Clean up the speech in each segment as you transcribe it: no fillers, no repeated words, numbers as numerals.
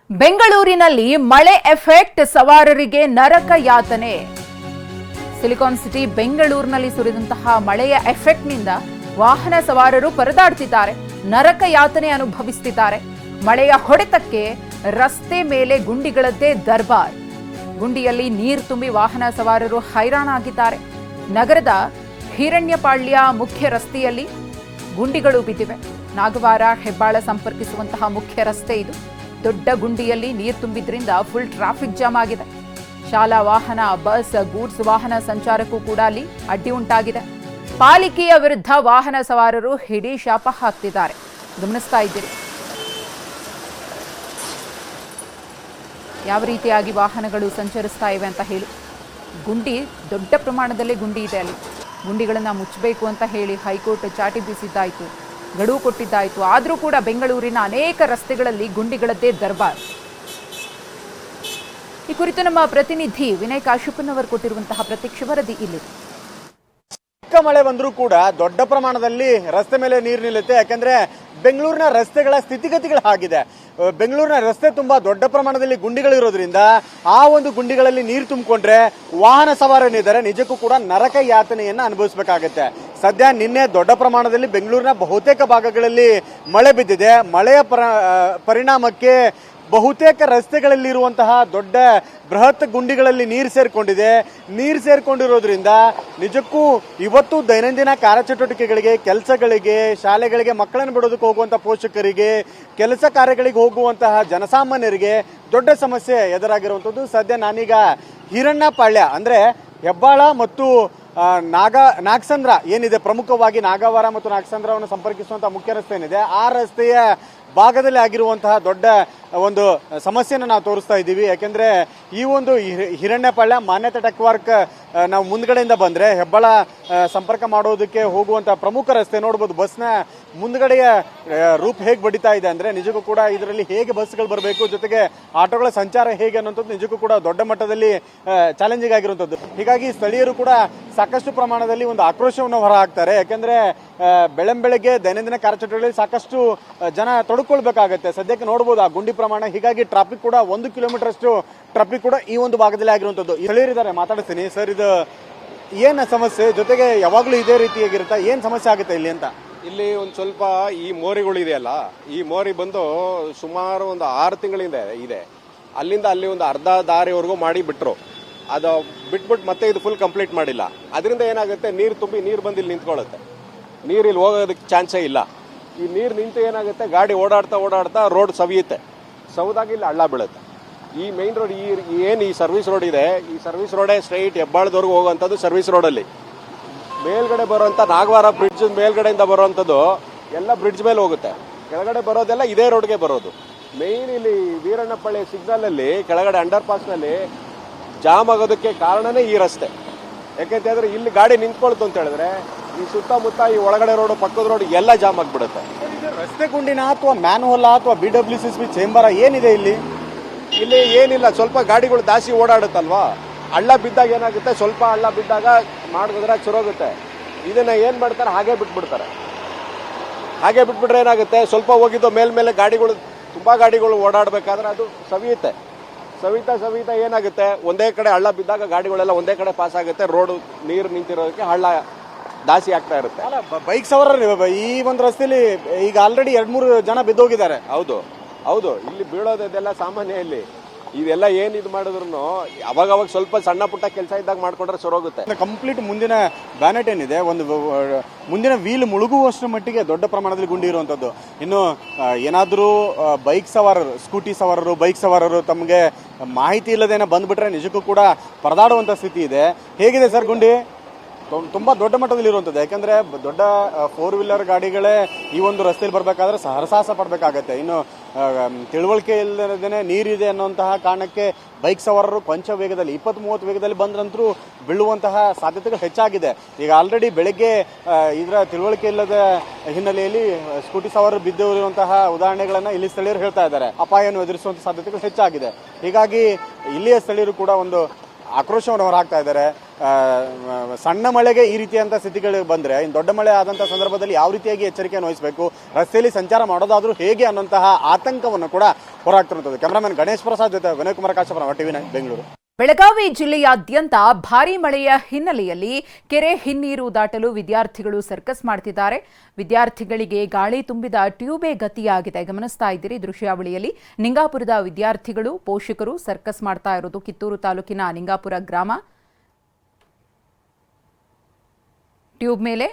ಬೆಂಗಳೂರಿನಲ್ಲಿ ಮಳೆ ಎಫೆಕ್ಟ್ ಸವಾರರಿಗೆ ನರಕ ಯಾತನೆ. ಸಿಲಿಕಾನ್ ಸಿಟಿ ಬೆಂಗಳೂರಿನಲ್ಲಿ ಸುರಿದಂತಹ ಮಳೆಯ ಎಫೆಕ್ಟ್ನಿಂದ ವಾಹನ ಸವಾರರು ಪರದಾಡ್ತಿದ್ದಾರೆ, ನರಕ ಯಾತನೆ ಅನುಭವಿಸುತ್ತಿದ್ದಾರೆ. ಮಳೆಯ ಹೊಡೆತಕ್ಕೆ ರಸ್ತೆ ಮೇಲೆ ಗುಂಡಿಗಳದ್ದೇ ದರ್ಬಾರ್. ಗುಂಡಿಯಲ್ಲಿ ನೀರು ತುಂಬಿ ವಾಹನ ಸವಾರರು ಹೈರಾಣಾಗಿದ್ದಾರೆ. ನಗರದ ಹಿರಣ್ಯಪಾಳ್ಯ ಮುಖ್ಯ ರಸ್ತೆಯಲ್ಲಿ ಗುಂಡಿಗಳು ಬಿದ್ದಿವೆ. ನಾಗವಾರ ಹೆಬ್ಬಾಳ ಸಂಪರ್ಕಿಸುವಂತಹ ಮುಖ್ಯ ರಸ್ತೆ ಇದು. ದೊಡ್ಡ ಗುಂಡಿಯಲ್ಲಿ ನೀರು ತುಂಬಿದ್ರಿಂದ ಫುಲ್ ಟ್ರಾಫಿಕ್ ಜಾಮ್ ಆಗಿದೆ. ಶಾಲಾ ವಾಹನ, ಬಸ್, ಗೂಡ್ಸ್ ವಾಹನ ಸಂಚಾರಕ್ಕೂ ಕೂಡ ಅಲ್ಲಿ ಅಡ್ಡಿ ಉಂಟಾಗಿದೆ. ಪಾಲಿಕೆಯ ವಿರುದ್ಧ ವಾಹನ ಸವಾರರು ಹಿಡಿ ಶಾಪ ಹಾಕ್ತಿದ್ದಾರೆ. ಗಮನಿಸ್ತಾ ಇದ್ದೀರಿ ಯಾವ ರೀತಿಯಾಗಿ ವಾಹನಗಳು ಸಂಚರಿಸ್ತಾ ಇವೆ ಅಂತ ಹೇಳಿ. ಗುಂಡಿ ದೊಡ್ಡ ಪ್ರಮಾಣದಲ್ಲಿ ಗುಂಡಿ ಇದೆ ಅಲ್ಲಿ. ಗುಂಡಿಗಳನ್ನು ಮುಚ್ಚಬೇಕು ಅಂತ ಹೇಳಿ ಹೈಕೋರ್ಟ್ ಚಾಟಿ ಬೀಸಿದ್ದಾಯಿತು, ಗಡುವು ಕೊಟ್ಟಿದ್ದಾಯಿತು. ಆದರೂ ಕೂಡ ಬೆಂಗಳೂರಿನ ಅನೇಕ ರಸ್ತೆಗಳಲ್ಲಿ ಗುಂಡಿಗಳದ್ದೇ ದರ್ಬಾರ್. ಈ ಕುರಿತು ನಮ್ಮ ಪ್ರತಿನಿಧಿ ವಿನಯ್ ಕಾಶಪ್ಪನವರು ಕೊಟ್ಟಿರುವಂತಹ ಪ್ರತ್ಯಕ್ಷ ವರದಿ ಇಲ್ಲಿ. ಚಿಕ್ಕ ಮಳೆ ಬಂದರೂ ಕೂಡ ದೊಡ್ಡ ಪ್ರಮಾಣದಲ್ಲಿ ರಸ್ತೆ ಮೇಲೆ ನೀರು ನಿಲ್ಲುತ್ತೆ. ಯಾಕಂದ್ರೆ ಬೆಂಗಳೂರಿನ ರಸ್ತೆಗಳ ಸ್ಥಿತಿಗತಿಗಳು ಆಗಿದೆ. ಬೆಂಗಳೂರಿನ ರಸ್ತೆ ತುಂಬಾ ದೊಡ್ಡ ಪ್ರಮಾಣದಲ್ಲಿ ಗುಂಡಿಗಳಿರೋದ್ರಿಂದ ಆ ಒಂದು ಗುಂಡಿಗಳಲ್ಲಿ ನೀರು ತುಂಬಿಕೊಂಡ್ರೆ ವಾಹನ ಸವಾರನಿದ್ದಾರೆ ನಿಜಕ್ಕೂ ಕೂಡ ನರಕ ಯಾತನೆಯನ್ನ ಅನುಭವಿಸಬೇಕಾಗುತ್ತೆ. ಸದ್ಯ ನಿನ್ನೆ ದೊಡ್ಡ ಪ್ರಮಾಣದಲ್ಲಿ ಬೆಂಗಳೂರಿನ ಬಹುತೇಕ ಭಾಗಗಳಲ್ಲಿ ಮಳೆ ಬಿದ್ದಿದೆ. ಮಳೆಯ ಪರಿಣಾಮಕ್ಕೆ ಬಹುತೇಕ ರಸ್ತೆಗಳಲ್ಲಿರುವಂತಹ ದೊಡ್ಡ ಬೃಹತ್ ಗುಂಡಿಗಳಲ್ಲಿ ನೀರು ಸೇರ್ಕೊಂಡಿದೆ. ನೀರು ಸೇರ್ಕೊಂಡಿರೋದ್ರಿಂದ ನಿಜಕ್ಕೂ ಇವತ್ತು ದೈನಂದಿನ ಕಾರ್ಯಚಟುವಟಿಕೆಗಳಿಗೆ, ಕೆಲಸಗಳಿಗೆ, ಶಾಲೆಗಳಿಗೆ ಮಕ್ಕಳನ್ನು ಬಿಡೋದಕ್ಕೆ ಹೋಗುವಂತಹ ಪೋಷಕರಿಗೆ, ಕೆಲಸ ಕಾರ್ಯಗಳಿಗೆ ಹೋಗುವಂತಹ ಜನಸಾಮಾನ್ಯರಿಗೆ ದೊಡ್ಡ ಸಮಸ್ಯೆ ಎದುರಾಗಿರುವಂಥದ್ದು. ಸದ್ಯ ನಾನೀಗ ಹಿರಣ್ಯಪಾಳ್ಯ ಅಂದ್ರೆ ಹೆಬ್ಬಾಳ ಮತ್ತು ನಾಗಸಂದ್ರ ಏನಿದೆ, ಪ್ರಮುಖವಾಗಿ ನಾಗವಾರ ಮತ್ತು ನಾಗಸಂದ್ರವನ್ನು ಸಂಪರ್ಕಿಸುವಂತಹ ಮುಖ್ಯ ರಸ್ತೆ ಏನಿದೆ, ಆ ರಸ್ತೆಯ ಭಾಗದಲ್ಲಿ ಆಗಿರುವಂತಹ ದೊಡ್ಡ ಒಂದು ಸಮಸ್ಯೆಯನ್ನು ನಾವು ತೋರಿಸ್ತಾ ಇದ್ದೀವಿ. ಯಾಕೆಂದ್ರೆ ಈ ಒಂದು ಹಿರಣ್ಯಪಾಳ್ಯ ಮಾನ್ಯತೆ ಟೆಕ್ವಾರ್ಕ್ ನಾವು ಮುಂದ್ಗಡೆಯಿಂದ ಬಂದ್ರೆ ಹೆಬ್ಬಾಳ ಸಂಪರ್ಕ ಮಾಡೋದಕ್ಕೆ ಹೋಗುವಂತಹ ಪ್ರಮುಖ ರಸ್ತೆ ನೋಡ್ಬೋದು. ಬಸ್ನ ಮುಂದ್ಗಡೆಯ ರೂಪ್ ಹೇಗೆ ಬಡಿತಾ ಇದೆ ಅಂದ್ರೆ ನಿಜಕ್ಕೂ ಕೂಡ ಇದರಲ್ಲಿ ಹೇಗೆ ಬಸ್ಗಳು ಬರಬೇಕು, ಜೊತೆಗೆ ಆಟೋಗಳ ಸಂಚಾರ ಹೇಗೆ ಅನ್ನೋಂಥದ್ದು ನಿಜಕ್ಕೂ ಕೂಡ ದೊಡ್ಡ ಮಟ್ಟದಲ್ಲಿ ಚಾಲೆಂಜಿಂಗ್ ಆಗಿರುವಂಥದ್ದು. ಹೀಗಾಗಿ ಸ್ಥಳೀಯರು ಕೂಡ ಸಾಕಷ್ಟು ಪ್ರಮಾಣದಲ್ಲಿ ಒಂದು ಆಕ್ರೋಶವನ್ನು ಹೊರ ಹಾಕ್ತಾರೆ. ಯಾಕಂದ್ರೆ ಬೆಳಂಬೆಳಗ್ಗೆ ದೈನಂದಿನ ಕಾರ್ಯಚಟುವಟಿಕೆಗಳಲ್ಲಿ ಸಾಕಷ್ಟು ಜನ ತೊಡಕೊಳ್ಬೇಕಾಗತ್ತೆ. ಸದ್ಯಕ್ಕೆ ನೋಡಬಹುದು ಆ ಗುಂಡಿ ಪ್ರಮಾಣ. ಹೀಗಾಗಿ ಟ್ರಾಫಿಕ್ ಕೂಡ 1 ಕಿಲೋಮೀಟರ್ ಅಷ್ಟು ಟ್ರಾಫಿಕ್ ಕೂಡ ಈ ಒಂದು ಭಾಗದಲ್ಲಿ ಆಗಿರುವಂತದ್ದು. ಸ್ಥಳೀಯರಿದ್ದಾರೆ, ಮಾತಾಡ್ತೀನಿ. ಸರ್, ಇದು ಏನ್ ಸಮಸ್ಯೆ, ಜೊತೆಗೆ ಯಾವಾಗ್ಲೂ ಇದೇ ರೀತಿಯಾಗಿರುತ್ತಾ, ಏನ್ ಸಮಸ್ಯೆ ಆಗುತ್ತೆ ಇಲ್ಲಿ ಅಂತ? ಇಲ್ಲಿ ಒಂದು ಸ್ವಲ್ಪ ಈ ಮೋರಿಗಳು ಇದೆಯಲ್ಲ, ಈ ಮೋರಿ ಬಂದು ಸುಮಾರು ಒಂದು 6 ತಿಂಗಳಿಂದ ಇದೆ. ಅಲ್ಲಿಂದ ಅಲ್ಲಿ ಒಂದು ಅರ್ಧ ದಾರಿವರೆಗೂ ಮಾಡಿ ಬಿಟ್ರು. ಅದು ಬಿಟ್ಬಿಟ್ಟು ಮತ್ತೆ ಇದು ಫುಲ್ ಕಂಪ್ಲೀಟ್ ಮಾಡಿಲ್ಲ. ಅದರಿಂದ ಏನಾಗುತ್ತೆ, ನೀರು ತುಂಬಿ ನೀರು ಬಂದು ಇಲ್ಲಿ ನಿಂತ್ಕೊಳ್ಳುತ್ತೆ. ನೀರು ಇಲ್ಲಿ ಹೋಗೋದಕ್ಕೆ ಚಾನ್ಸೇ ಇಲ್ಲ. ಈ ನೀರು ನಿಂತು ಏನಾಗುತ್ತೆ, ಗಾಡಿ ಓಡಾಡ್ತಾ ರೋಡ್ ಸವಿಯುತ್ತೆ. ಸೌದಾಗಿ ಇಲ್ಲಿ ಹಳ್ಳ ಬೀಳುತ್ತೆ. ಈ ಮೈನ್ ರೋಡ್ ಈ ಸರ್ವಿಸ್ ರೋಡ್ ಇದೆ, ಈ ಸರ್ವಿಸ್ ರೋಡೇ ಸ್ಟ್ರೈಟ್ ಹೆಬ್ಬಾಳದವರೆಗೂ ಹೋಗುವಂಥದ್ದು. ಸರ್ವಿಸ್ ರೋಡಲ್ಲಿ ಮೇಲ್ಗಡೆ ಬರುವಂಥ ನಾಗವಾರ ಬ್ರಿಡ್ಜ್ ಮೇಲ್ಗಡೆಯಿಂದ ಬರುವಂಥದ್ದು ಎಲ್ಲ ಬ್ರಿಡ್ಜ್ ಮೇಲೆ ಹೋಗುತ್ತೆ. ಕೆಳಗಡೆ ಬರೋದೆಲ್ಲ ಇದೇ ರೋಡ್ಗೆ ಬರೋದು. ಮೇಯ್ನ್ ಇಲ್ಲಿ ವೀರಣ್ಣಪಳ್ಳಿ ಸಿಗ್ನಲಲ್ಲಿ ಕೆಳಗಡೆ ಅಂಡರ್ ಪಾಸ್ನಲ್ಲಿ ಜಾಮ್ ಆಗೋದಕ್ಕೆ ಕಾರಣನೇ ಈ ರಸ್ತೆ. ಯಾಕೆಂತಂದ್ರೆ ಇಲ್ಲಿ ಗಾಡಿ ನಿಂತ್ಕೊಳ್ತು ಅಂತ ಹೇಳಿದ್ರೆ ಈ ಸುತ್ತಮುತ್ತ ಈ ಒಳಗಡೆ ರೋಡ್, ಪಕ್ಕದ ರೋಡ್ ಎಲ್ಲ ಜಾಮ್ ಆಗಿಬಿಡುತ್ತೆ. ರಸ್ತೆ ಗುಂಡಿನ ಅಥವಾ ಮ್ಯಾನ್ಹೋಲ್ ಅಥವಾ BWCSB ಚೇಂಬರ್ ಏನಿದೆ ಇಲ್ಲಿ? ಇಲ್ಲಿ ಏನಿಲ್ಲ, ಸ್ವಲ್ಪ ಗಾಡಿಗಳು ಜಾಸ್ತಿ ಓಡಾಡುತ್ತಲ್ವಾ, ಹಳ್ಳ ಬಿದ್ದಾಗ ಏನಾಗುತ್ತೆ, ಸ್ವಲ್ಪ ಹಳ್ಳ ಬಿದ್ದಾಗ ಮಾಡಿದ್ರೆ ಚುರೋಗುತ್ತೆ. ಇದನ್ನ ಏನ್ ಮಾಡ್ತಾರೆ, ಹಾಗೆ ಬಿಟ್ಬಿಡ್ತಾರೆ. ಹಾಗೆ ಬಿಟ್ಬಿಟ್ರೆ ಏನಾಗುತ್ತೆ, ಸ್ವಲ್ಪ ಹೋಗಿದ್ದು ಮೇಲ್ಮೇಲೆ ಗಾಡಿಗಳು, ತುಂಬಾ ಗಾಡಿಗಳು ಓಡಾಡ್ಬೇಕಾದ್ರೆ ಅದು ಸವಿಯುತ್ತೆ. ಸವಿತಾ ಏನಾಗುತ್ತೆ, ಒಂದೇ ಕಡೆ ಹಳ್ಳ ಬಿದ್ದಾಗ ಗಾಡಿಗಳೆಲ್ಲ ಒಂದೇ ಕಡೆ ಪಾಸ್ ಆಗುತ್ತೆ. ರೋಡ್ ನೀರು ನಿಂತಿರೋದಕ್ಕೆ ಹಳ್ಳ ದಾಸಿ ಆಗ್ತಾ ಇರುತ್ತೆ. ಬೈಕ್ ಸವಾರರು ಈ ಒಂದು ರಸ್ತೆಯಲ್ಲಿ ಈಗ ಆಲ್ರೆಡಿ 2-3 ಜನ ಬಿದ್ದೋಗಿದ್ದಾರೆ. ಹೌದು, ಇಲ್ಲಿ ಬೀಳೋದೆಲ್ಲ ಸಾಮಾನ್ಯ. ಇಲ್ಲಿ ಇದೆಲ್ಲ ಏನ್ ಇದು ಮಾಡಿದ್ರು ಅವಾಗ ಸ್ವಲ್ಪ ಸಣ್ಣ ಪುಟ್ಟ ಕೆಲಸ ಇದ್ದಾಗ ಮಾಡ್ಕೊಂಡ್ರೆ ಸರೋಗುತ್ತೆ. ಕಂಪ್ಲೀಟ್ ಮುಂದಿನ ಬ್ಯಾನೆಟ್ ಏನಿದೆ, ಒಂದು ಮುಂದಿನ ವೀಲ್ ಮುಳುಗುವಷ್ಟು ಮಟ್ಟಿಗೆ ದೊಡ್ಡ ಪ್ರಮಾಣದಲ್ಲಿ ಗುಂಡಿ ಇರುವಂತದ್ದು. ಇನ್ನು ಏನಾದರೂ ಬೈಕ್ ಸವಾರರು, ಸ್ಕೂಟಿ ಸವಾರರು, ಬೈಕ್ ಸವಾರರು ತಮಗೆ ಮಾಹಿತಿ ಇಲ್ಲದೇನೆ ಬಂದ್ಬಿಟ್ರೆ ನಿಜಕ್ಕೂ ಕೂಡ ಪರದಾಡುವಂತ ಸ್ಥಿತಿ ಇದೆ. ಹೇಗಿದೆ ಸರ್ ಗುಂಡಿ? ತುಂಬಾ ದೊಡ್ಡ ಮಟ್ಟದಲ್ಲಿ ಇರುವಂಥದ್ದು. ಯಾಕಂದ್ರೆ ದೊಡ್ಡ 4 ವೀಲರ್ ಗಾಡಿಗಳೇ ಈ ಒಂದು ರಸ್ತೆಯಲ್ಲಿ ಬರಬೇಕಾದ್ರೆ ಹರಸಾಹಸ ಪಡಬೇಕಾಗತ್ತೆ. ಇನ್ನು ತಿಳುವಳಿಕೆ ಇಲ್ಲದೇನೆ ನೀರಿದೆ ಅನ್ನುವಂತಹ ಕಾರಣಕ್ಕೆ ಬೈಕ್ ಸವಾರರು ಕೊಂಚ ವೇಗದಲ್ಲಿ 20-30 ವೇಗದಲ್ಲಿ ಬಂದ್ರಂತರೂ ಬೀಳುವಂತಹ ಸಾಧ್ಯತೆಗಳು ಹೆಚ್ಚಾಗಿದೆ. ಈಗ ಆಲ್ರೆಡಿ ಬೆಳಗ್ಗೆ ಇದರ ತಿಳುವಳಿಕೆ ಇಲ್ಲದ ಹಿನ್ನೆಲೆಯಲ್ಲಿ ಸ್ಕೂಟಿ ಸವಾರರು ಬಿದ್ದಿರುವಂತಹ ಉದಾಹರಣೆಗಳನ್ನ ಇಲ್ಲಿ ಸ್ಥಳೀಯರು ಹೇಳ್ತಾ ಇದ್ದಾರೆ. ಅಪಾಯವನ್ನು ಎದುರಿಸುವಂತಹ ಸಾಧ್ಯತೆಗಳು ಹೆಚ್ಚಾಗಿದೆ. ಹೀಗಾಗಿ ಇಲ್ಲಿಯ ಸ್ಥಳೀಯರು ಕೂಡ ಒಂದು ಆಕ್ರೋಶವನ್ನು ಹೊರಹಾಕ್ತಾ ಇದ್ದಾರೆ. ಸಣ್ಣ ಮಳೆಗೆ ಈ ರೀತಿಯಂಥ ಸ್ಥಿತಿಗಳು ಬಂದರೆ ಇನ್ನು ದೊಡ್ಡ ಮಳೆ ಆದಂಥ ಸಂದರ್ಭದಲ್ಲಿ ಯಾವ ರೀತಿಯಾಗಿ ಎಚ್ಚರಿಕೆಯನ್ನು ವಹಿಸಬೇಕು, ರಸ್ತೆಯಲ್ಲಿ ಸಂಚಾರ ಮಾಡೋದಾದರೂ ಹೇಗೆ ಅನ್ನೋಂತಹ ಆತಂಕವನ್ನು ಕೂಡ ಹೊರಹಾಕ್ತಿರುತ್ತದೆ. ಕ್ಯಾಮರಾಮನ್ ಗಣೇಶ್ ಪ್ರಸಾದ್ ಜೊತೆ ವಿನಯ್ ಕುಮಾರ್ ಕಾಶಪ್ಪನ ಟಿವಿ9 ಬೆಂಗಳೂರು. ಬೆಳಗಾವಿ ಜಿಲ್ಲೆಯಾದ್ಯಂತ ಭಾರೀ ಮಳೆಯ ಹಿನ್ನೆಲೆಯಲ್ಲಿ ಕೆರೆ ಹಿನ್ನೀರು ದಾಟಲು ವಿದ್ಯಾರ್ಥಿಗಳು ಸರ್ಕಸ್ ಮಾಡ್ತಿದ್ದಾರೆ. ವಿದ್ಯಾರ್ಥಿಗಳಿಗೆ ಗಾಳಿ ತುಂಬಿದ ಟ್ಯೂಬೇ ಗತಿಯಾಗಿದೆ. ಗಮನಿಸ್ತಾ ಇದ್ದೀರಿ ದೃಶ್ಯಾವಳಿಯಲ್ಲಿ ನಿಂಗಾಪುರದ ವಿದ್ಯಾರ್ಥಿಗಳು ಪೋಷಕರು ಸರ್ಕಸ್ ಮಾಡ್ತಾ ಇರೋದು. ಕಿತ್ತೂರು ತಾಲೂಕಿನ ನಿಂಗಾಪುರ ಗ್ರಾಮ. ಟ್ಯೂಬ್ ಮೇಲೆ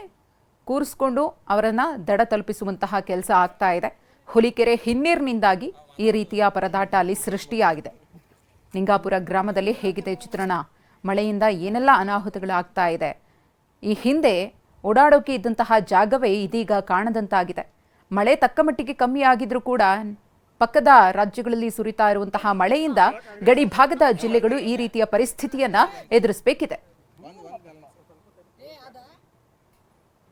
ಕೂರಿಸ್ಕೊಂಡು ಅವರನ್ನ ದಡ ತಲುಪಿಸುವಂತಹ ಕೆಲಸ ಆಗ್ತಾ ಇದೆ. ಹುಲಿಕೆರೆ ಹಿನ್ನೀರಿನಿಂದಾಗಿ ಈ ರೀತಿಯ ಪರದಾಟ ಅಲ್ಲಿ ಸೃಷ್ಟಿಯಾಗಿದೆ. ನಿಂಗಾಪುರ ಗ್ರಾಮದಲ್ಲಿ ಹೇಗಿದೆ ಚಿತ್ರಣ? ಮಳೆಯಿಂದ ಏನೆಲ್ಲ ಅನಾಹುತಗಳಾಗ್ತಾ ಇದೆ? ಈ ಹಿಂದೆ ಓಡಾಡೋಕೆ ಇದ್ದಂತಹ ಜಾಗವೇ ಇದೀಗ ಕಾಣದಂತಾಗಿದೆ. ಮಳೆ ತಕ್ಕ ಮಟ್ಟಿಗೆ ಕಮ್ಮಿ ಆಗಿದ್ರೂ ಕೂಡ ಪಕ್ಕದ ರಾಜ್ಯಗಳಲ್ಲಿ ಸುರಿತಾ ಇರುವಂತಹ ಮಳೆಯಿಂದ ಗಡಿ ಭಾಗದ ಜಿಲ್ಲೆಗಳು ಈ ರೀತಿಯ ಪರಿಸ್ಥಿತಿಯನ್ನ ಎದುರಿಸಬೇಕಿದೆ.